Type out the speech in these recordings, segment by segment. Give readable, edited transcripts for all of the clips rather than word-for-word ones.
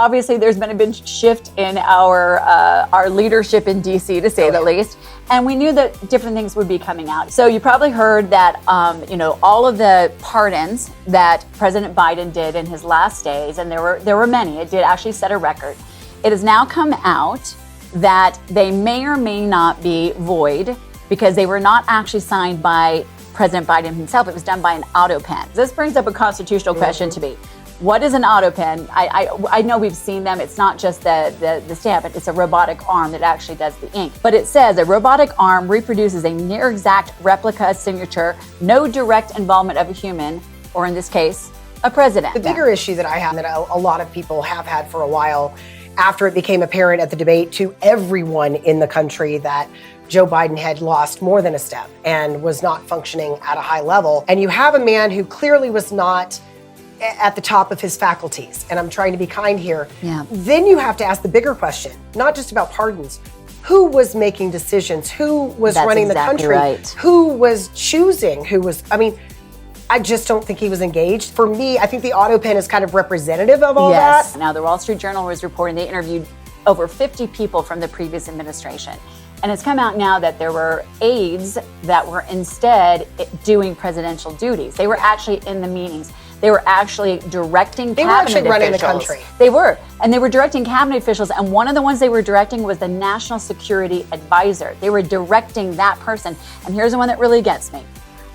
obviously there's been a big shift in our leadership in DC, to say the least. And we knew that different things would be coming out. So you probably heard that, all of the pardons that President Biden did in his last days, and there were many. It did actually set a record. It has now come out that they may or may not be void because they were not actually signed by President Biden himself. It was done by an auto pen. This brings up a constitutional question to me. What is an auto pen? I know we've seen them. It's not just the stamp. It's a robotic arm that actually does the ink. But it says a robotic arm reproduces a near exact replica signature, no direct involvement of a human, or in this case, a president. The bigger issue that I have, that a lot of people have had for a while, after it became apparent at the debate to everyone in the country that Joe Biden had lost more than a step and was not functioning at a high level. And you have a man who clearly was not at the top of his faculties, and I'm trying to be kind here. Yeah. Then you have to ask the bigger question, not just about pardons. Who was making decisions? Who was running the country? Right. Who was choosing? I just don't think he was engaged. For me, I think the auto pen is kind of representative of all that. Now, the Wall Street Journal was reporting they interviewed over 50 people from the previous administration. And it's come out now that there were aides that were instead doing presidential duties. They were actually in the meetings. They were actually directing cabinet officials. They were actually running the country. They were. And they were directing cabinet officials. And one of the ones they were directing was the National Security Advisor. They were directing that person. And here's the one that really gets me.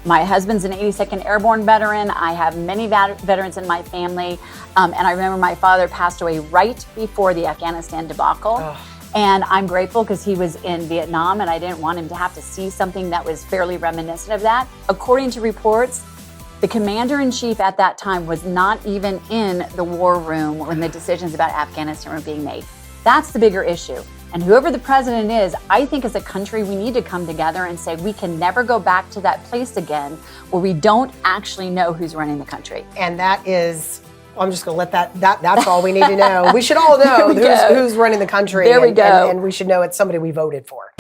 My husband's an 82nd Airborne veteran. I have many veterans in my family. And I remember my father passed away right before the Afghanistan debacle. Oh. And I'm grateful because he was in Vietnam and I didn't want him to have to see something that was fairly reminiscent of that. According to reports, the commander-in-chief at that time was not even in the war room when the decisions about Afghanistan were being made. That's the bigger issue. And whoever the president is, I think as a country, we need to come together and say we can never go back to that place again where we don't actually know who's running the country. And that is, I'm just going to let that's all we need to know. We should all know who's running the country. There we go. And we should know it's somebody we voted for.